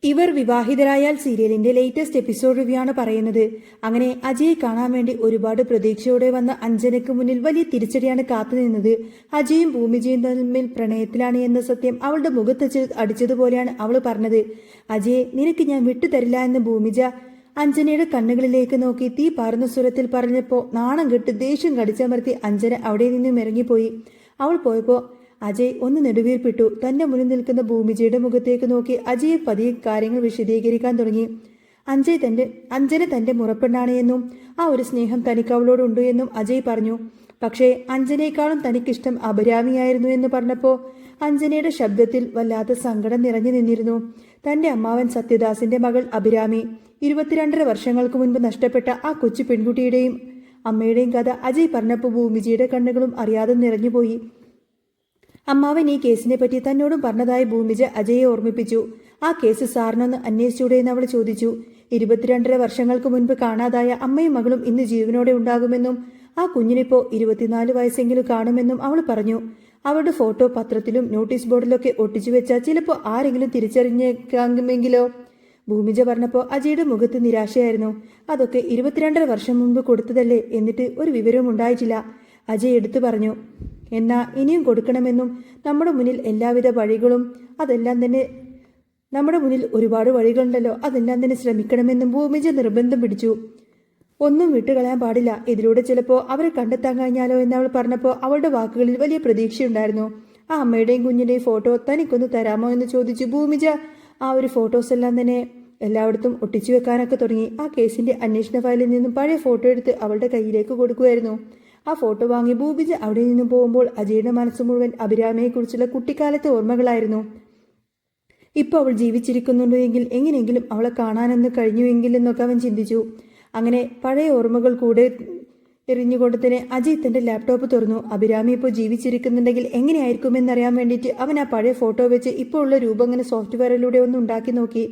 ഇവർ വിവാഹിതരായാൽ സീരിയലിന്റെ latest episode review ആണ് പറയുന്നത്. അങ്ങനെ അജയെ കാണാൻ വേണ്ടി ഒരുപാട് പ്രതീക്ഷയോടെ വന്ന അഞ്ജനയ്ക്ക് മുന്നിൽ വലിയ തിരിച്ചടിയാണ് കാത്തുനിന്നത്. അജയും ഭൂമിജയും തമ്മിൽ പ്രണയത്തിലാണ് എന്ന സത്യം അവളുടെ മുഖത്ത് അടിച്ചതുപോലെയാണ് അവൾ പറഞ്ഞത്. അജയെ നിനക്ക് ഞാൻ വിട്ടുതരില്ല എന്ന് ഭൂമിജ അഞ്ജനയുടെ കണ്ണുകളിലേക്ക് നോക്കി തീ പാറുന്ന സ്വരത്തിൽ പറഞ്ഞപ്പോൾ നാണം കെട്ട് ദേഷ്യം കടിച്ചമർത്തി അഞ്ജന അവിടെ നിന്നും ഇറങ്ങിപ്പോയി. അവൾ പോയപ്പോൾ അജയ് ഒന്ന് നെടുവീർപ്പിട്ടു. തന്റെ മുന്നിൽ നിൽക്കുന്ന ഭൂമിജയുടെ മുഖത്തേക്ക് നോക്കി അജയ് പതിയെ കാര്യങ്ങൾ വിശദീകരിക്കാൻ തുടങ്ങി. അഞ്ജന തന്റെ മുറപ്പെണ്ണാണ് എന്നും ആ ഒരു സ്നേഹം തനിക്ക് അവളോടുണ്ട് എന്നും അജയ് പറഞ്ഞു. പക്ഷേ അഞ്ജനയെക്കാളും തനിക്കിഷ്ടം അഭിരാമിയായിരുന്നു എന്ന് പറഞ്ഞപ്പോൾ അഞ്ജനയുടെ ശബ്ദത്തിൽ വല്ലാത്ത സങ്കടം നിറഞ്ഞു നിന്നിരുന്നു. തന്റെ അമ്മാവൻ സത്യദാസിന്റെ മകൾ അഭിരാമി 22.5 വർഷങ്ങൾക്ക് മുൻപ് നഷ്ടപ്പെട്ട ആ കൊച്ചു പെൺകുട്ടിയുടെയും അമ്മയുടെയും കഥ അജയ് പറഞ്ഞപ്പോൾ ഭൂമിജിയുടെ കണ്ണുകളും അറിയാതെ നിറഞ്ഞുപോയി. അമ്മാവൻ ഈ കേസിനെ പറ്റി തന്നോടും പറഞ്ഞതായി ഭൂമിജ അജയെ ഓർമ്മിപ്പിച്ചു. ആ കേസ് സാറിനൊന്ന് അന്വേഷിച്ചൂടെ എന്ന് അവൾ ചോദിച്ചു. 22.5 വർഷങ്ങൾക്ക് മുൻപ് കാണാതായ അമ്മയും മകളും ഇന്ന് ജീവനോടെ ഉണ്ടാകുമെന്നും ആ കുഞ്ഞിനിപ്പോ 24 വയസ്സെങ്കിലും കാണുമെന്നും അവൾ പറഞ്ഞു. അവളുടെ ഫോട്ടോ പത്രത്തിലും നോട്ടീസ് ബോർഡിലൊക്കെ ഒട്ടിച്ചു വെച്ചാൽ ചിലപ്പോൾ ആരെങ്കിലും തിരിച്ചറിഞ്ഞേക്കാമെങ്കിലോ? ഭൂമിജ പറഞ്ഞപ്പോൾ അജയുടെ മുഖത്ത് നിരാശയായിരുന്നു. അതൊക്കെ 22.5 വർഷം മുൻപ് കൊടുത്തതല്ലേ, എന്നിട്ട് ഒരു വിവരവും ഉണ്ടായിട്ടില്ല, അജയ് എടുത്തു പറഞ്ഞു. എന്നാ ഇനിയും കൊടുക്കണമെന്നും നമ്മുടെ മുന്നിൽ എല്ലാവിധ വഴികളും നമ്മുടെ മുന്നിൽ ഒരുപാട് വഴികളുണ്ടല്ലോ, അതെല്ലാം തന്നെ ശ്രമിക്കണമെന്നും ഭൂമിജ നിർബന്ധം പിടിച്ചു. ഒന്നും വിട്ടുകളയാൻ പാടില്ല, ഇതിലൂടെ ചിലപ്പോൾ അവരെ കണ്ടെത്താൻ കഴിഞ്ഞാലോ എന്നവൾ പറഞ്ഞപ്പോൾ അവളുടെ വാക്കുകളിൽ വലിയ പ്രതീക്ഷയുണ്ടായിരുന്നു. ആ അമ്മയുടെയും കുഞ്ഞിന്റെയും ഫോട്ടോ തനിക്കൊന്ന് തരാമോ എന്ന് ചോദിച്ചു ഭൂമിജ ആ ഒരു ഫോട്ടോസ് എല്ലാം തന്നെ എല്ലായിടത്തും ഒട്ടിച്ചു വെക്കാനൊക്കെ തുടങ്ങി. ആ കേസിന്റെ അന്വേഷണ ഫയലിൽ നിന്നും പഴയ ഫോട്ടോ എടുത്ത് അവളുടെ കയ്യിലേക്ക് കൊടുക്കുമായിരുന്നു. ആ ഫോട്ടോ വാങ്ങി ഭൂമിജ അവിടെ നിന്നും പോകുമ്പോൾ അജയുടെ മനസ്സ് മുഴുവൻ അഭിരാമിയെക്കുറിച്ചുള്ള കുട്ടിക്കാലത്തെ ഓർമ്മകളായിരുന്നു. ഇപ്പോൾ അവൾ ജീവിച്ചിരിക്കുന്നുണ്ടോ എങ്കിൽ എങ്ങനെയെങ്കിലും അവളെ കാണാനൊന്ന് കഴിഞ്ഞുവെങ്കിൽ എന്നൊക്കെ അവൻ ചിന്തിച്ചു. അങ്ങനെ പഴയ ഓർമ്മകൾ കൂടെ എറിഞ്ഞുകൊണ്ട് തന്നെ അജയ് തന്റെ ലാപ്ടോപ്പ് തുറന്നു. അഭിരാമി ഇപ്പോൾ ജീവിച്ചിരിക്കുന്നുണ്ടെങ്കിൽ എങ്ങനെയായിരിക്കുമെന്നറിയാൻ വേണ്ടിയിട്ട് അവൻ ആ പഴയ ഫോട്ടോ വെച്ച് ഇപ്പോൾ ഉള്ള രൂപം അങ്ങനെ സോഫ്റ്റ്വെയറിലൂടെ ഒന്ന് ഉണ്ടാക്കി നോക്കി.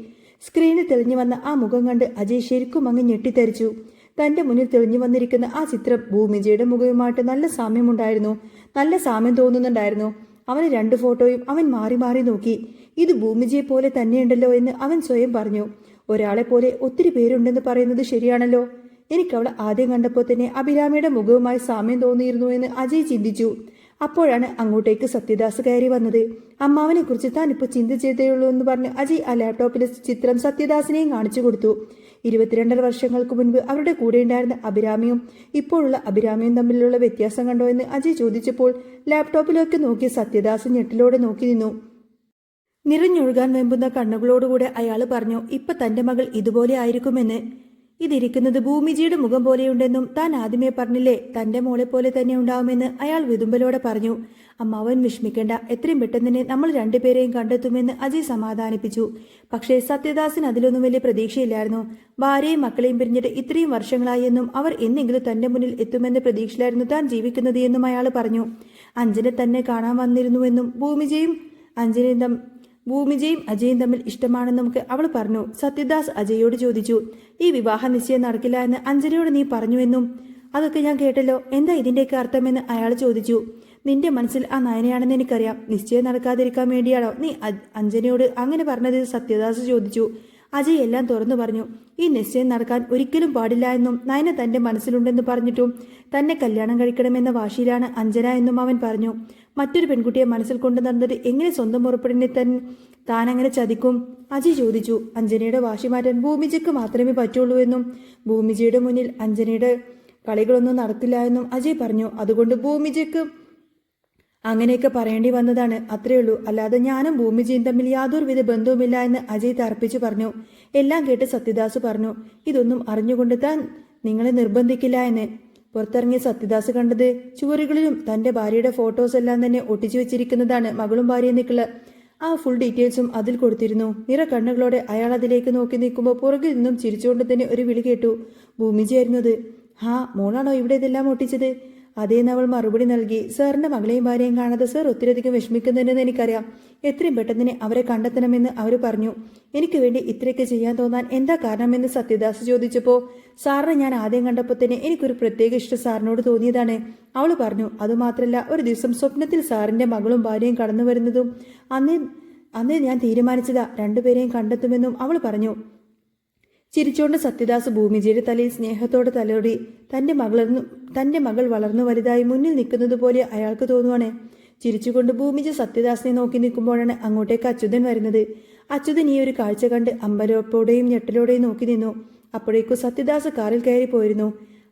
സ്ക്രീനിൽ തെളിഞ്ഞു വന്ന ആ മുഖം കണ്ട് അജയ് ശരിക്കും അങ്ങ് ഞെട്ടിത്തരിച്ചു. തന്റെ മുന്നിൽ തെളിഞ്ഞു വന്നിരിക്കുന്ന ആ ചിത്രം ഭൂമിജയുടെ മുഖവുമായിട്ട് നല്ല സാമ്യമുണ്ടായിരുന്നു. നല്ല സാമ്യം തോന്നുന്നുണ്ടായിരുന്നു. അവന് 2 ഫോട്ടോയും അവൻ മാറി മാറി നോക്കി. ഇത് ഭൂമിജയെ പോലെ തന്നെയുണ്ടല്ലോ എന്ന് അവൻ സ്വയം പറഞ്ഞു. ഒരാളെ പോലെ ഒത്തിരി പേരുണ്ടെന്ന് പറയുന്നത് ശരിയാണല്ലോ. എനിക്ക് അവളെ ആദ്യം കണ്ടപ്പോൾ തന്നെ അഭിരാമിയുടെ മുഖവുമായി സാമ്യം തോന്നിയിരുന്നു എന്ന് അജയ് ചിന്തിച്ചു. അപ്പോഴാണ് അങ്ങോട്ടേക്ക് സത്യദാസ് കയറി വന്നത്. അമ്മാവനെ കുറിച്ച് താൻ ഇപ്പോൾ ചിന്തിച്ചതേ ഉള്ളൂ എന്ന് പറഞ്ഞ് അജയ് ആ ലാപ്ടോപ്പിലെ ചിത്രം സത്യദാസിനെയും കാണിച്ചു കൊടുത്തു. 22.5 വർഷങ്ങൾക്ക് മുൻപ് അവരുടെ കൂടെ ഉണ്ടായിരുന്ന അഭിരാമിയും ഇപ്പോഴുള്ള അഭിരാമിയും തമ്മിലുള്ള വ്യത്യാസം കണ്ടോ എന്ന് അജയ് ചോദിച്ചപ്പോൾ ലാപ്ടോപ്പിലേക്ക് നോക്കി സത്യദാസ് ഞെട്ടിലോടെ നോക്കി നിന്നു. നിറഞ്ഞൊഴുകാൻ വെമ്പുന്ന കണ്ണുകളോടുകൂടെ അയാൾ പറഞ്ഞു, ഇപ്പൊ തന്റെ മകൾ ഇതുപോലെ ആയിരിക്കുമെന്ന്. ഇതിരിക്കുന്നത് ഭൂമിജിയുടെ മുഖം പോലെയുണ്ടെന്നും താൻ ആദ്യമേ പറഞ്ഞില്ലേ തന്റെ മോളെ പോലെ തന്നെ ഉണ്ടാവുമെന്ന് അയാൾ വിതുമ്പലോടെ പറഞ്ഞു. അമ്മാവൻ വിഷമിക്കേണ്ട, എത്രയും പെട്ടെന്ന് തന്നെ നമ്മൾ 2 പേരെയും കണ്ടെത്തുമെന്ന് അജയ് സമാധാനിപ്പിച്ചു. പക്ഷേ സത്യദാസിന് അതിലൊന്നും വലിയ പ്രതീക്ഷയില്ലായിരുന്നു. ഭാര്യയും മക്കളെയും പിരിഞ്ഞിട്ട് ഇത്രയും വർഷങ്ങളായി എന്നും അവർ എന്നെങ്കിലും തന്റെ മുന്നിൽ എത്തുമെന്ന പ്രതീക്ഷയിലായിരുന്നു താൻ ജീവിക്കുന്നത് എന്നും അയാൾ പറഞ്ഞു. അഞ്ജനെ തന്നെ കാണാൻ വന്നിരുന്നുവെന്നും ഭൂമിജയും അജയും തമ്മിൽ ഇഷ്ടമാണെന്നൊക്കെ അവൾ പറഞ്ഞു. സത്യദാസ് അജയോട് ചോദിച്ചു, ഈ വിവാഹ നിശ്ചയം നടക്കില്ല എന്ന് അഞ്ജനയോട് നീ പറഞ്ഞുവെന്നും. അതൊക്കെ ഞാൻ കേട്ടല്ലോ, എന്താ ഇതിന്റെയൊക്കെ അർത്ഥമെന്ന് അയാൾ ചോദിച്ചു. നിന്റെ മനസ്സിൽ ആ നയനയാണെന്ന് എനിക്കറിയാം, നിശ്ചയം നടക്കാതിരിക്കാൻ വേണ്ടിയാണോ നീ അഞ്ജനയോട് അങ്ങനെ പറഞ്ഞത്? സത്യദാസ് ചോദിച്ചു. അജയ് എല്ലാം തുറന്നു പറഞ്ഞു. ഈ നിശ്ചയം നടക്കാൻ ഒരിക്കലും പാടില്ല എന്നും നയന തന്റെ മനസ്സിലുണ്ടെന്ന് പറഞ്ഞിട്ടും തന്നെ കല്യാണം കഴിക്കണമെന്ന വാശിയിലാണ് അഞ്ജന എന്നും അവൻ പറഞ്ഞു. മറ്റൊരു പെൺകുട്ടിയെ മനസ്സിൽ കൊണ്ടു നടന്നത് എങ്ങനെ സ്വന്തം ഉറപ്പിനെ താൻ അങ്ങനെ ചതിക്കും? അജയ് ചോദിച്ചു. അഞ്ജനയുടെ വാശി മാറ്റാൻ ഭൂമിജയ്ക്ക് മാത്രമേ പറ്റുള്ളൂ എന്നും ഭൂമിജയുടെ മുന്നിൽ അഞ്ജനയുടെ കളികളൊന്നും നടത്തില്ല എന്നും അജയ് പറഞ്ഞു. അതുകൊണ്ട് ഭൂമിജയ്ക്ക് അങ്ങനെയൊക്കെ പറയേണ്ടി വന്നതാണ്, അത്രയുള്ളൂ. അല്ലാതെ ഞാനും ഭൂമിജയും തമ്മിൽ യാതൊരുവിധ ബന്ധവുമില്ല എന്ന് അജയ് തർപ്പിച്ചു പറഞ്ഞു. എല്ലാം കേട്ട് സത്യദാസ് പറഞ്ഞു, ഇതൊന്നും അറിഞ്ഞുകൊണ്ട് താൻ നിങ്ങളെ നിർബന്ധിക്കില്ല എന്ന്. പുറത്തിറങ്ങിയ സത്യദാസ് കണ്ടത് ചുവരുകളിലും തന്റെ ഭാര്യയുടെ ഫോട്ടോസ് എല്ലാം തന്നെ ഒട്ടിച്ചു വെച്ചിരിക്കുന്നതാണ്. മകളും ഭാര്യയും നിൽക്കുള്ള ആ ഫുൾ ഡീറ്റെയിൽസും അതിൽ കൊടുത്തിരുന്നു. നിറ കണ്ണുകളോടെ അയാൾ അതിലേക്ക് നോക്കി നിൽക്കുമ്പോൾ പുറകിൽ നിന്നും ചിരിച്ചുകൊണ്ട് തന്നെ ഒരു വിളി കേട്ടു. ഭൂമിജയായിരുന്നത്. ഹാ, മോളാണോ ഇവിടെ ഇതെല്ലാം ഒട്ടിച്ചത്? അതേന്ന് അവൾ മറുപടി നൽകി. സാറിന്റെ മകളെയും ഭാര്യയും കാണാതെ സാർ ഒത്തിരിയധികം വിഷമിക്കുന്നുണ്ടെന്ന് എനിക്കറിയാം. എത്രയും പെട്ടെന്ന് അവരെ കണ്ടെത്തണമെന്ന് അവർ പറഞ്ഞു. എനിക്ക് വേണ്ടി ഇത്രയൊക്കെ ചെയ്യാൻ തോന്നാൻ എന്താ കാരണമെന്ന് സത്യദാസ് ചോദിച്ചപ്പോൾ സാറിനെ ഞാൻ ആദ്യം കണ്ടപ്പോൾ തന്നെ എനിക്കൊരു പ്രത്യേക ഇഷ്ടം സാറിനോട് തോന്നിയതാണ്, അവൾ പറഞ്ഞു. അതുമാത്രമല്ല, ഒരു ദിവസം സ്വപ്നത്തിൽ സാറിന്റെ മകളും ഭാര്യയും കടന്നു വരുന്നതും അന്ന് അന്നേ ഞാൻ തീരുമാനിച്ചതാ രണ്ടുപേരെയും കണ്ടെത്തുമെന്നും അവൾ പറഞ്ഞു. ചിരിച്ചോണ്ട് സത്യദാസ് ഭൂമിജയുടെ തലയിൽ സ്നേഹത്തോടെ തലോടി. തന്റെ മകൾ വളർന്നു വലുതായി മുന്നിൽ നിൽക്കുന്നത് പോലെ അയാൾക്ക് തോന്നുവാണ്. ചിരിച്ചുകൊണ്ട് ഭൂമിജ സത്യദാസിനെ നോക്കി നിൽക്കുമ്പോഴാണ് അങ്ങോട്ടേക്ക് അച്യുതൻ വരുന്നത്. അച്യുതൻ ഈ ഒരു കാഴ്ച കണ്ട് അമ്പരപ്പോടെയും ഞെട്ടലോടെയും നോക്കി നിന്നു. അപ്പോഴേക്കും സത്യദാസ് കാറിൽ കയറി പോയിരുന്നു.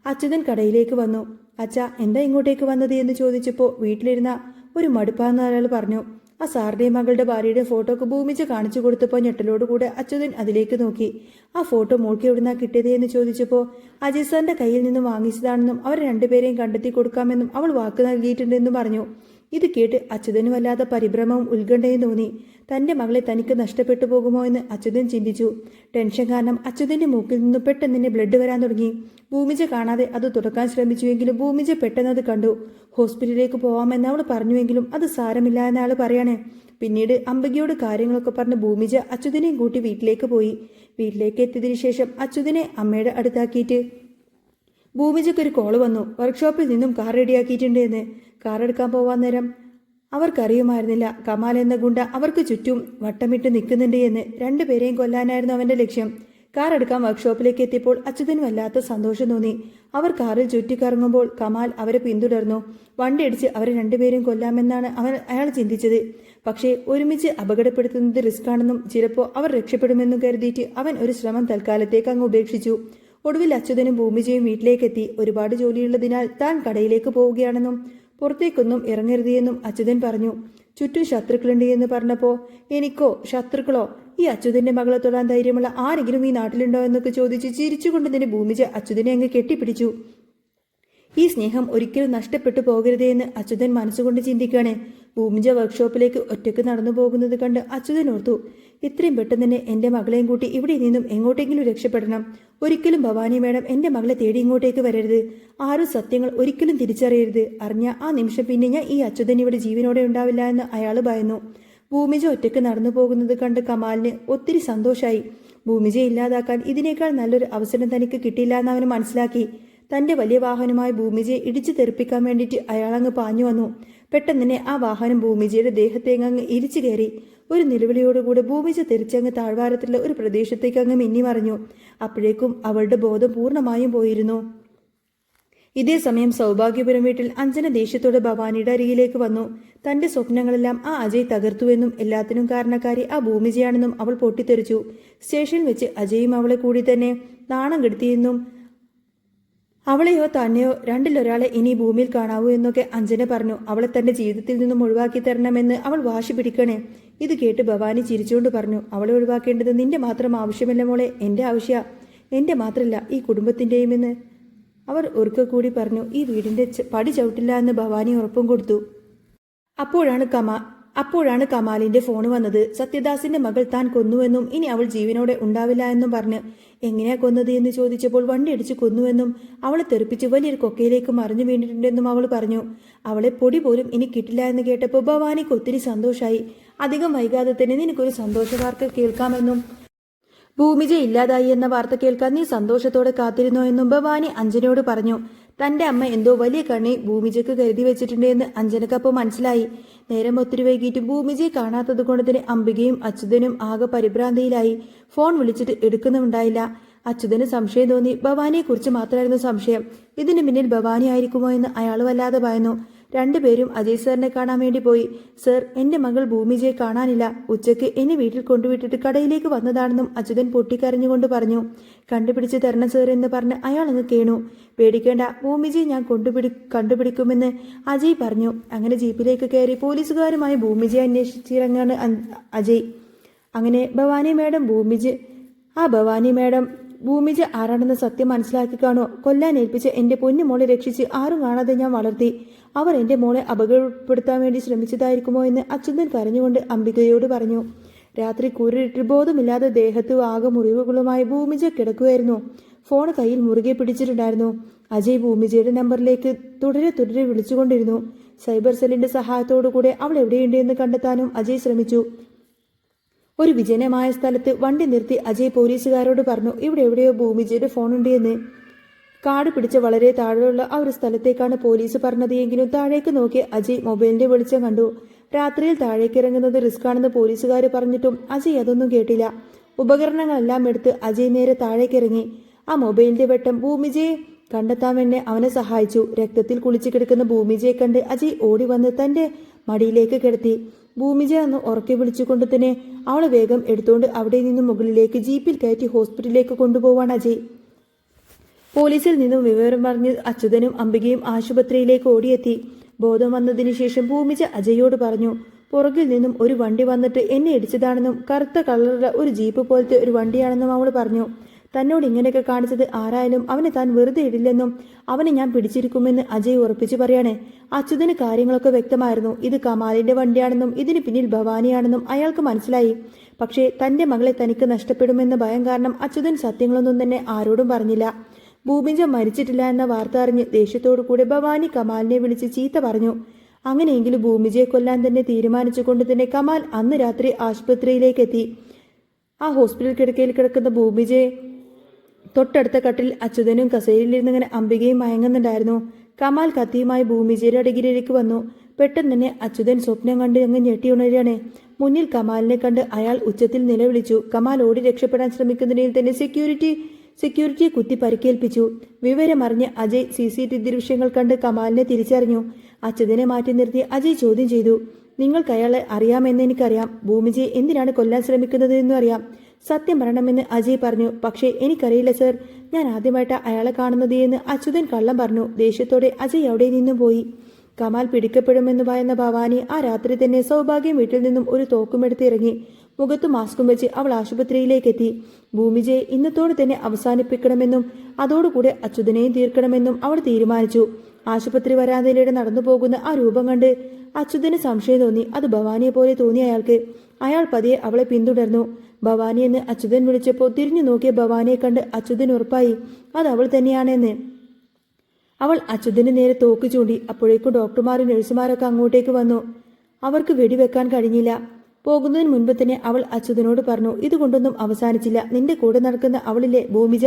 അച്യുതൻ കടയിലേക്ക് വന്നു. അച്ഛാ, എന്താ ഇങ്ങോട്ടേക്ക് വന്നത് എന്ന് ചോദിച്ചപ്പോൾ വീട്ടിലിരുന്ന ഒരു മടുപ്പാന്ന് അയാൾ പറഞ്ഞു. ആ സാറിന്റെയും മകളുടെ ഭാര്യയുടെ ഫോട്ടോക്ക് ഭൂമിച്ച് കാണിച്ചു കൊടുത്തപ്പോൾ ഞെട്ടലോടുകൂടെ അച്യുതൻ അതിലേക്ക് നോക്കി. ആ ഫോട്ടോ മോൾക്ക് എവിടുന്നാ കിട്ടിയത് എന്ന് ചോദിച്ചപ്പോൾ അജയ് സാറിന്റെ കയ്യിൽ നിന്നും വാങ്ങിച്ചതാണെന്നും അവർ രണ്ടുപേരെയും കണ്ടെത്തി കൊടുക്കാമെന്നും അവൾ വാക്ക് നൽകിയിട്ടുണ്ടെന്നും പറഞ്ഞു. ഇത് കേട്ട് അച്യുതന് വല്ലാത്ത പരിഭ്രമവും ഉത്കണ്ഠയും തോന്നി. തന്റെ മകളെ തനിക്ക് നഷ്ടപ്പെട്ടു പോകുമോ എന്ന് അച്യുതൻ ചിന്തിച്ചു. ടെൻഷൻ കാരണം അച്യുതന്റെ മൂക്കിൽ നിന്ന് പെട്ടെന്ന് തന്നെ ബ്ലഡ് വരാൻ തുടങ്ങി. ഭൂമിജ കാണാതെ അത് തുടക്കാൻ ശ്രമിച്ചുവെങ്കിലും ഭൂമിജ പെട്ടെന്ന് അത് കണ്ടു. ഹോസ്പിറ്റലിലേക്ക് പോവാമെന്ന് അവൾ പറഞ്ഞുവെങ്കിലും അത് സാരമില്ല എന്ന ആൾ പറയാണ്. പിന്നീട് അംബികയോട് കാര്യങ്ങളൊക്കെ പറഞ്ഞ് ഭൂമിജ അച്യുതനെയും കൂട്ടി വീട്ടിലേക്ക് പോയി. വീട്ടിലേക്ക് എത്തിയതിനു ശേഷം അച്യുതനെ അമ്മയുടെ അടുത്താക്കിയിട്ട് ഭൂമിജയ്ക്ക് ഒരു കോള് വന്നു. വർക്ക്ഷോപ്പിൽ നിന്നും കാർ റെഡിയാക്കിയിട്ടുണ്ട് എന്ന്. കാർ എടുക്കാൻ പോവാൻ നേരം അവർക്കറിയുമായിരുന്നില്ല കമാൽ എന്ന ഗുണ്ട അവർക്ക് ചുറ്റും വട്ടമിട്ട് നിൽക്കുന്നുണ്ട് എന്ന്. രണ്ടുപേരെയും കൊല്ലാനായിരുന്നു അവന്റെ ലക്ഷ്യം. കാർ എടുക്കാൻ വർക്ക്ഷോപ്പിലേക്ക് എത്തിയപ്പോൾ അച്യുതന് വല്ലാത്ത സന്തോഷം തോന്നി. അവർ കാറിൽ ചുറ്റിക്കറങ്ങുമ്പോൾ കമാൽ അവരെ പിന്തുടർന്നു. വണ്ടി അടിച്ച് അവരെ രണ്ടുപേരും കൊല്ലാമെന്നാണ് അയാൾ ചിന്തിച്ചത്. പക്ഷേ ഒരുമിച്ച് അപകടപ്പെടുത്തുന്നത് റിസ്ക് ആണെന്നും ചിലപ്പോൾ അവർ രക്ഷപ്പെടുമെന്നും കരുതിയിട്ട് അവൻ ഒരു ശ്രമം തൽക്കാലത്തേക്ക് അങ്ങ് ഉപേക്ഷിച്ചു. ഒടുവിൽ അച്യുതനും ഭൂമിജയും വീട്ടിലേക്കെത്തി. ഒരുപാട് ജോലിയുള്ളതിനാൽ താൻ കടയിലേക്ക് പോവുകയാണെന്നും പുറത്തേക്കൊന്നും ഇറങ്ങരുതെന്നും അച്യുതൻ പറഞ്ഞു. ചുറ്റും ശത്രുക്കളുണ്ട് എന്ന് പറഞ്ഞപ്പോൾ എനിക്കോ ശത്രുക്കളോ, ഈ അച്യുതന്റെ മകളെ തൊടാൻ ധൈര്യമുള്ള ആരെങ്കിലും ഈ നാട്ടിലുണ്ടോ എന്നൊക്കെ ചോദിച്ച് ചിരിച്ചുകൊണ്ട് തന്നെ ഭൂമിജ അച്യുതനെ അങ്ങ് കെട്ടിപ്പിടിച്ചു. ഈ സ്നേഹം ഒരിക്കലും നഷ്ടപ്പെട്ടു പോകരുതേ എന്ന് അച്യുതൻ മനസ്സുകൊണ്ട് ചിന്തിക്കുകയാണ്. ഭൂമിജ വർക്ക്ഷോപ്പിലേക്ക് ഒറ്റയ്ക്ക് നടന്നു പോകുന്നത് കണ്ട് അച്യുതൻ ഓർത്തു, ഇത്രയും പെട്ടെന്ന് തന്നെ എന്റെ മകളെയും കൂട്ടി ഇവിടെ നിന്നും എങ്ങോട്ടെങ്കിലും രക്ഷപ്പെടണം. ഒരിക്കലും ഭവാനി മേഡം എന്റെ മകളെ തേടി ഇങ്ങോട്ടേക്ക് വരരുത്. ആരും സത്യങ്ങൾ ഒരിക്കലും തിരിച്ചറിയരുത്. അറിഞ്ഞ ആ നിമിഷം പിന്നെ ഞാൻ ഈ അച്യുതൻ ഇവിടെ ജീവനോടെ ഉണ്ടാവില്ല എന്ന് അയാൾ ഭയന്നു. ഭൂമിജ ഒറ്റയ്ക്ക് നടന്നു പോകുന്നത് കണ്ട് കമാലിന് ഒത്തിരി സന്തോഷമായി. ഭൂമിജയെ ഇല്ലാതാക്കാൻ ഇതിനേക്കാൾ നല്ലൊരു അവസരം തനിക്ക് കിട്ടിയില്ല എന്ന് അവന് മനസ്സിലാക്കി. തന്റെ വലിയ വാഹനമായി ഭൂമിജയെ ഇടിച്ചു തെറിപ്പിക്കാൻ വേണ്ടിയിട്ട് അയാളങ്ങ് പാഞ്ഞു വന്നു. പെട്ടെന്ന് തന്നെ ആ വാഹനം ഭൂമിജയുടെ ദേഹത്തേങ്ങ് ഇരിച്ചു കയറി. ഒരു നിലവിളിയോടുകൂടെ ഭൂമിജ തെറിച്ചങ്ങ് താഴ്വാരത്തിലുള്ള ഒരു പ്രദേശത്തേക്ക് അങ്ങ് മിന്നി മറിഞ്ഞു. അപ്പോഴേക്കും അവളുടെ ബോധം പൂർണ്ണമായും പോയിരുന്നു. ഇതേ സമയം സൗഭാഗ്യപുരം വീട്ടിൽ അഞ്ജന ദേഷ്യത്തോടെ ഭവാനിയുടെ അരികിലേക്ക് വന്നു. തന്റെ സ്വപ്നങ്ങളെല്ലാം ആ അജയ് തകർത്തുവെന്നും എല്ലാത്തിനും കാരണക്കാരി ആ ഭൂമിജയാണെന്നും അവൾ പൊട്ടിത്തെറിച്ചു. സ്റ്റേഷനിൽ വെച്ച് അജയും അവളെ കൂടി തന്നെ നാണം കെടുത്തിയെന്നും അവളെയോ തന്നെയോ രണ്ടിലൊരാളെ ഇനി ഭൂമിയിൽ കാണാവൂ എന്നൊക്കെ അഞ്ജന പറഞ്ഞു. അവളെ തന്റെ ജീവിതത്തിൽ നിന്നും ഒഴിവാക്കി തരണമെന്ന് അവൾ വാശി പിടിക്കണേ. ഇത് കേട്ട് ഭവാനി ചിരിച്ചുകൊണ്ട് പറഞ്ഞു, അവളെ ഒഴിവാക്കേണ്ടത് നിന്റെ മാത്രം ആവശ്യമല്ല മോളെ, എന്റെ ആവശ്യ, എന്റെ മാത്രമല്ല ഈ കുടുംബത്തിന്റെയും എന്ന് അവർ ഒരിക്കൽ കൂടി പറഞ്ഞു. ഈ വീടിന്റെ പടി ചവിട്ടില്ല എന്ന് ഭവാനി ഉറപ്പും കൊടുത്തു. അപ്പോഴാണ് കമാലിന്റെ ഫോൺ വന്നത്. സത്യദാസിന്റെ മകൾ താൻ കൊന്നുവെന്നും ഇനി അവൾ ജീവനോടെ ഉണ്ടാവില്ല എന്നും പറഞ്ഞ്. എങ്ങനെയാ കൊന്നത് എന്ന് ചോദിച്ചപ്പോൾ വണ്ടി അടിച്ച് കൊന്നുവെന്നും അവളെ തെറിപ്പിച്ച് വലിയൊരു കൊക്കയിലേക്ക് മറിഞ്ഞു വീണിട്ടുണ്ടെന്നും അവൾ പറഞ്ഞു. അവളെ പൊടി പോലും ഇനി കിട്ടില്ല എന്ന് കേട്ടപ്പോൾ ഭവാനിക്ക് ഒത്തിരി സന്തോഷമായി. അധികം വൈകാതെ തന്നെ നിനക്കൊരു സന്തോഷ വാർത്ത കേൾക്കാമെന്നും ഭൂമിജ ഇല്ലാതായി എന്ന വാർത്ത കേൾക്കാൻ നീ സന്തോഷത്തോടെ കാത്തിരുന്നോ എന്നും ഭവാനി അഞ്ജനയോട് പറഞ്ഞു. തന്റെ അമ്മ എന്തോ വലിയ കണ്ണി ഭൂമിജയ്ക്ക് കരുതി വെച്ചിട്ടുണ്ട് എന്ന് അഞ്ജനക്കപ്പോൾ മനസ്സിലായി. നേരം ഒത്തിരി വൈകിട്ടും ഭൂമിജയെ കാണാത്തത് കൊണ്ട് തന്നെ അംബികയും അച്യുതനും ആകെ പരിഭ്രാന്തിയിലായി. ഫോൺ വിളിച്ചിട്ട് എടുക്കുന്നുണ്ടായില്ല. അച്യുതന് സംശയം തോന്നി. ഭവാനിയെക്കുറിച്ച് മാത്രമായിരുന്നു സംശയം. ഇതിന് പിന്നിൽ ഭവാനി ആയിരിക്കുമോ എന്ന് അയാൾ വല്ലാതെ ഭയന്നു. രണ്ടുപേരും അജയ് സാറിനെ കാണാൻ വേണ്ടി പോയി. സർ, എന്റെ മകൾ ഭൂമിജയെ കാണാനില്ല. ഉച്ചയ്ക്ക് എന്നെ വീട്ടിൽ കൊണ്ടുവിട്ടിട്ട് കടയിലേക്ക് വന്നതാണെന്നും അച്യുതൻ പൊട്ടിക്കരഞ്ഞുകൊണ്ട് പറഞ്ഞു. കണ്ടുപിടിച്ച് തരണം സർ എന്ന് പറഞ്ഞ് അയാൾ അങ്ങ് കേണു. പേടിക്കേണ്ട, ഭൂമിജയെ ഞാൻ കണ്ടുപിടിക്കുമെന്ന് അജയ് പറഞ്ഞു. അങ്ങനെ ജീപ്പിലേക്ക് കയറി പോലീസുകാരുമായി ഭൂമിജയെ അന്വേഷിച്ചിറങ്ങാണ് അജയ്. അങ്ങനെ ഭവാനി മേഡം ഭൂമിജ ആരാണെന്ന് സത്യം മനസ്സിലാക്കി കാണോ? കൊല്ലാൻ ഏൽപ്പിച്ച് എന്റെ പൊന്നു മോളെ രക്ഷിച്ച് ആരും കാണാതെ ഞാൻ വളർത്തി. അവർ എന്റെ മോളെ അപകടപ്പെടുത്താൻ വേണ്ടി ശ്രമിച്ചതായിരിക്കുമോ എന്ന് അച്യുതൻ കരഞ്ഞുകൊണ്ട് അംബികയോട് പറഞ്ഞു. രാത്രി കൂരിട്ട് ബോധമില്ലാതെ ദേഹത്ത് ആകെ മുറിവുകളുമായി ഭൂമിജ കിടക്കുകയായിരുന്നു. ഫോൺ കയ്യിൽ മുറുകെ പിടിച്ചിട്ടുണ്ടായിരുന്നു. അജയ് ഭൂമിജയുടെ നമ്പറിലേക്ക് തുടരെ വിളിച്ചുകൊണ്ടിരുന്നു. സൈബർ സെല്ലിന്റെ സഹായത്തോടുകൂടെ അവൾ എവിടെയുണ്ട് എന്ന് കണ്ടെത്താനും അജയ് ശ്രമിച്ചു. ഒരു വിജനമായ സ്ഥലത്ത് വണ്ടി നിർത്തി അജയ് പോലീസുകാരോട് പറഞ്ഞു, ഇവിടെ എവിടെയോ ഭൂമിജയുടെ ഫോണുണ്ട് എന്ന്. കാട് പിടിച്ച വളരെ താഴെയുള്ള ആ ഒരു സ്ഥലത്തേക്കാണ് പോലീസ് പറഞ്ഞത്. എങ്കിലും താഴേക്ക് നോക്കി അജയ് മൊബൈലിന്റെ വെളിച്ചം കണ്ടു. രാത്രിയിൽ താഴേക്കിറങ്ങുന്നത് റിസ്ക്കാണെന്ന് പോലീസുകാർ പറഞ്ഞിട്ടും അജയ് അതൊന്നും കേട്ടില്ല. ഉപകരണങ്ങളെല്ലാം എടുത്ത് അജയ് നേരെ താഴേക്കിറങ്ങി. ആ മൊബൈലിന്റെ വെട്ടം ഭൂമിജയെ കണ്ടെത്താൻ വേണ്ടി അവനെ സഹായിച്ചു. രക്തത്തിൽ കുളിച്ചു കിടക്കുന്ന ഭൂമിജയെ കണ്ട് അജയ് ഓടി വന്ന് തന്റെ മടിയിലേക്ക് കിടത്തി. ഭൂമിജ അന്ന് ഉറക്കെ വിളിച്ചുകൊണ്ട് തന്നെ അവളെ വേഗം എടുത്തുകൊണ്ട് അവിടെ നിന്നും മുകളിലേക്ക് ജീപ്പിൽ കയറ്റി ഹോസ്പിറ്റലിലേക്ക് കൊണ്ടുപോവാൻ അജയ്. പോലീസിൽ നിന്നും വിവരം പറഞ്ഞ് അച്യുതനും അംബികയും ആശുപത്രിയിലേക്ക് ഓടിയെത്തി. ബോധം വന്നതിന് ശേഷം ഭൂമിജ അജയോട് പറഞ്ഞു, പുറകിൽ നിന്നും ഒരു വണ്ടി വന്നിട്ട് എന്നെ ഇടിച്ചതാണെന്നും കറുത്ത കളറുള്ള ഒരു ജീപ്പ് പോലത്തെ ഒരു വണ്ടിയാണെന്നും അവൾ പറഞ്ഞു. തന്നോട് ഇങ്ങനെയൊക്കെ കാണിച്ചത് ആരായാലും അവനെ താൻ വെറുതെ ഇടില്ലെന്നും അവനെ ഞാൻ പിടിച്ചിരിക്കുമെന്ന് അജയ് ഉറപ്പിച്ചു പറയാണ്. അച്യുതന് കാര്യങ്ങളൊക്കെ വ്യക്തമായിരുന്നു. ഇത് കമാലിന്റെ വണ്ടിയാണെന്നും ഇതിന് പിന്നിൽ ഭവാനിയാണെന്നും അയാൾക്ക് മനസ്സിലായി. പക്ഷേ തന്റെ മകളെ തനിക്ക് നഷ്ടപ്പെടുമെന്ന ഭയം കാരണം അച്യുതൻ സത്യങ്ങളൊന്നും തന്നെ ആരോടും പറഞ്ഞില്ല. ഭൂമിജ മരിച്ചിട്ടില്ല എന്ന വാർത്ത അറിഞ്ഞ് ദേഷ്യത്തോടു കൂടെ ഭവാനി കമാലിനെ വിളിച്ച് ചീത്ത പറഞ്ഞു. അങ്ങനെയെങ്കിലും ഭൂമിജയെ കൊല്ലാൻ തന്നെ തീരുമാനിച്ചുകൊണ്ട് തന്നെ കമാൽ അന്ന് രാത്രി ആശുപത്രിയിലേക്ക് എത്തി. ആ ഹോസ്പിറ്റൽ കിടക്കയിൽ കിടക്കുന്ന ഭൂമിജയെ തൊട്ടടുത്ത കട്ടിൽ അച്യുതനും കസേരയിലിരുന്നിങ്ങനെ അംബികയും മയങ്ങുന്നുണ്ടായിരുന്നു. കമാൽ കത്തിയുമായി ഭൂമിജയുടെ അടികിലേക്ക് വന്നു. പെട്ടെന്ന് തന്നെ അച്യുതൻ സ്വപ്നം കണ്ട് അങ്ങ് ഞെട്ടിയുണരുകയാണ്. മുന്നിൽ കമാലിനെ കണ്ട് അയാൾ ഉച്ചത്തിൽ നിലവിളിച്ചു. കമാൽ ഓടി രക്ഷപ്പെടാൻ ശ്രമിക്കുന്നതിനിൽ തന്നെ സെക്യൂരിറ്റിയെ കുത്തി പരിക്കേൽപ്പിച്ചു. വിവരമറിഞ്ഞ് അജയ് CCTV ദൃശ്യങ്ങൾ കണ്ട് കമാലിനെ തിരിച്ചറിഞ്ഞു. അച്യുതനെ മാറ്റി നിർത്തി അജയ് ചോദ്യം ചെയ്തു. നിങ്ങൾക്ക് അയാളെ അറിയാമെന്ന് എനിക്കറിയാം. ഭൂമിജയെ എന്തിനാണ് കൊല്ലാൻ ശ്രമിക്കുന്നത് എന്നും അറിയാം. സത്യം പറയണമെന്ന് അജയ് പറഞ്ഞു. പക്ഷേ എനിക്കറിയില്ല സർ, ഞാൻ ആദ്യമായിട്ട് അയാളെ കാണുന്നത് എന്ന് അച്യുതൻ കള്ളം പറഞ്ഞു. ദേഷ്യത്തോടെ അജയ് അവിടെ നിന്നും പോയി. കമാൽ പിടിക്കപ്പെടുമെന്ന് ഭയന്ന ഭവാനി ആ രാത്രി തന്നെ സൗഭാഗ്യം വീട്ടിൽ നിന്നും ഒരു തോക്കുമെടുത്ത് ഇറങ്ങി. മുഖത്ത് മാസ്കും വെച്ച് അവൾ ആശുപത്രിയിലേക്ക് എത്തി. ഭൂമിജയെ ഇന്നത്തോടെ തന്നെ അവസാനിപ്പിക്കണമെന്നും അതോടുകൂടെ അച്യുതനെയും തീർക്കണമെന്നും അവൾ തീരുമാനിച്ചു. ആശുപത്രി വരാന്തയിലൂടെ നടന്നു പോകുന്ന ആ രൂപം കണ്ട് അച്യുതന് സംശയം തോന്നി. അത് ഭവാനിയെ പോലെ തോന്നി അയാൾക്ക്. അയാൾ പതിയെ അവളെ പിന്തുടർന്നു. ഭവാനി എന്ന് അച്യുതൻ വിളിച്ചപ്പോൾ തിരിഞ്ഞു നോക്കിയ ഭവാനിയെ കണ്ട് അച്യുതൻ ഉറപ്പായി അത് അവൾ തന്നെയാണെന്ന്. അവൾ അച്യുതന് നേരെ തോക്ക് ചൂണ്ടി. അപ്പോഴേക്കും ഡോക്ടർമാരും നഴ്സുമാരൊക്കെ അങ്ങോട്ടേക്ക് വന്നു. അവർക്ക് വെടിവെക്കാൻ കഴിഞ്ഞില്ല. പോകുന്നതിന് മുൻപ് തന്നെ അവൾ അച്യുതനോട് പറഞ്ഞു, ഇതുകൊണ്ടൊന്നും അവസാനിച്ചില്ല. നിന്റെ കൂടെ നടക്കുന്ന അവളിലെ ഭൂമിജ,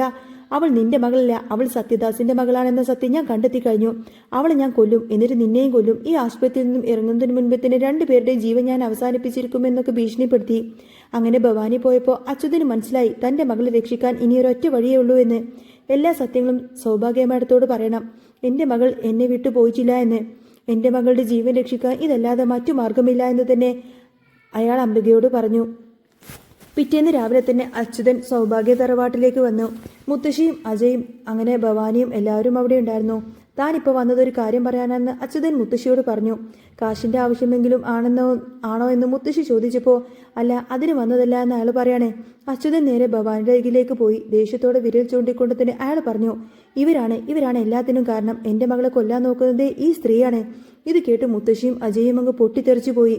അവൾ നിന്റെ മകളല്ല, അവൾ സത്യദാസിന്റെ മകളാണെന്ന സത്യം ഞാൻ കണ്ടെത്തി കഴിഞ്ഞു. അവളെ ഞാൻ കൊല്ലും, എന്നിട്ട് നിന്നെയും കൊല്ലും. ഈ ആശുപത്രിയിൽ നിന്നും ഇറങ്ങുന്നതിന് മുൻപ് തന്നെ 2 പേരുടെയും ജീവൻ ഞാൻ അവസാനിപ്പിച്ചിരിക്കുമെന്നൊക്കെ ഭീഷണിപ്പെടുത്തി. അങ്ങനെ ഭവാനി പോയപ്പോൾ അച്യുതന് മനസ്സിലായി തന്റെ മകളെ രക്ഷിക്കാൻ ഇനിയൊരൊറ്റ വഴിയേ ഉള്ളൂ എന്ന്. എല്ലാ സത്യങ്ങളും സൗഭാഗ്യമേടത്തോട് പറയണം. എന്റെ മകൾ എന്നെ വിട്ടു പോയിട്ടില്ല എന്ന്. എന്റെ മകളുടെ ജീവൻ രക്ഷിക്കാൻ ഇതല്ലാതെ മറ്റു മാർഗമില്ല എന്ന് തന്നെ അയാൾ അംബികയോട് പറഞ്ഞു. പിറ്റേന്ന് രാവിലെ തന്നെ അച്യുതൻ സൗഭാഗ്യ തറവാട്ടിലേക്ക് വന്നു. മുത്തശ്ശിയും അജയും അങ്ങനെ ഭവാനിയും എല്ലാവരും അവിടെ ഉണ്ടായിരുന്നു. താനിപ്പോൾ വന്നതൊരു കാര്യം പറയാനെന്ന് അച്യുതൻ മുത്തശ്ശിയോട് പറഞ്ഞു. കാശിന്റെ ആവശ്യമെങ്കിലും ആണോ എന്ന് മുത്തശ്ശി ചോദിച്ചപ്പോൾ അല്ല, അതിന് വന്നതല്ല എന്ന് അയാൾ പറയാണ്. അച്യുതൻ നേരെ ഭവാനിയുടെ അരികിലേക്ക് പോയി. ദേഷ്യത്തോടെ വിരൽ ചൂണ്ടിക്കൊണ്ട് തന്നെ അയാൾ പറഞ്ഞു, ഇവരാണ് എല്ലാത്തിനും കാരണം. എന്റെ മകളെ കൊല്ലാൻ നോക്കുന്നത് ഈ സ്ത്രീയാണ്. ഇത് കേട്ട് മുത്തശ്ശിയും അജയും അങ്ങ് പൊട്ടിത്തെറിച്ചു പോയി.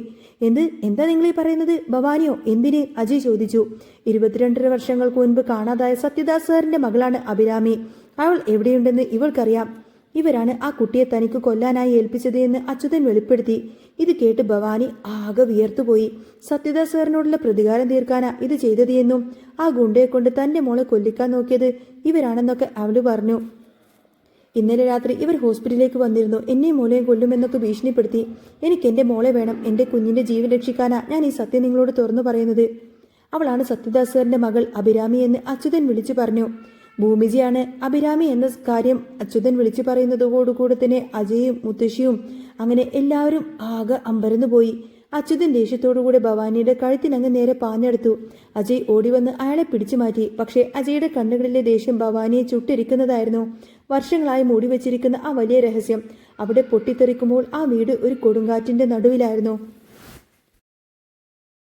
എന്താ നിങ്ങൾ ഈ പറയുന്നത്? ഭവാനിയോ? എന്തിന്? അജയ് ചോദിച്ചു. 22 വർഷങ്ങൾക്ക് മുൻപ് കാണാതായ സത്യദാസ് സാറിന്റെ മകളാണ് അഭിരാമി. അവൾ എവിടെയുണ്ടെന്ന് ഇവൾക്കറിയാം. ഇവരാണ് ആ കുട്ടിയെ തനിക്ക് കൊല്ലാനായി ഏൽപ്പിച്ചത് എന്ന് അച്യുതൻ വെളിപ്പെടുത്തി. ഇത് കേട്ട് ഭവാനി ആകെ വിയർത്തുപോയി. സത്യദാസ് സാറിനോടുള്ള പ്രതികാരം തീർക്കാനാ ഇത് ചെയ്തത് എന്നും ആ ഗുണ്ടയെ കൊണ്ട് തന്റെ മോളെ കൊല്ലിക്കാൻ നോക്കിയത് ഇവരാണെന്നൊക്കെ അവള് പറഞ്ഞു. ഇന്നലെ രാത്രി ഇവർ ഹോസ്പിറ്റലിലേക്ക് വന്നിരുന്നു. എന്നെയും മോളെയും കൊല്ലുമെന്നൊക്കെ ഭീഷണിപ്പെടുത്തി. എനിക്ക് എന്റെ മോളെ വേണം. എന്റെ കുഞ്ഞിന്റെ ജീവൻ രക്ഷിക്കാനാ ഞാൻ ഈ സത്യം നിങ്ങളോട് തുറന്നു പറയുന്നത്. അവളാണ് സത്യദാസ് സാറിന്റെ മകൾ അഭിരാമി എന്ന് അച്യുതൻ വിളിച്ചു പറഞ്ഞു. ഭൂമിജിയാണ് അഭിരാമി എന്ന കാര്യം അച്യുതൻ വിളിച്ചു പറയുന്നതോടുകൂടെ തന്നെ അജയും മുത്തശ്ശിയും അങ്ങനെ എല്ലാവരും ആകെ അമ്പരന്നു പോയി. അച്യുതൻ ദേഷ്യത്തോടുകൂടെ ഭവാനിയുടെ കഴുത്തിനങ്ങ് നേരെ പാഞ്ഞെടുത്തു. അജയ് ഓടിവന്ന് അയാളെ പിടിച്ചു മാറ്റി. പക്ഷേ അജയുടെ കണ്ണുകളിലെ ദേഷ്യം ഭവാനിയെ ചുട്ടിരിക്കുന്നതായിരുന്നു. വർഷങ്ങളായി മൂടിവെച്ചിരിക്കുന്ന ആ വലിയ രഹസ്യം അവിടെ പൊട്ടിത്തെറിക്കുമ്പോൾ ആ വീട് ഒരു കൊടുങ്കാറ്റിന്റെ നടുവിലായിരുന്നു.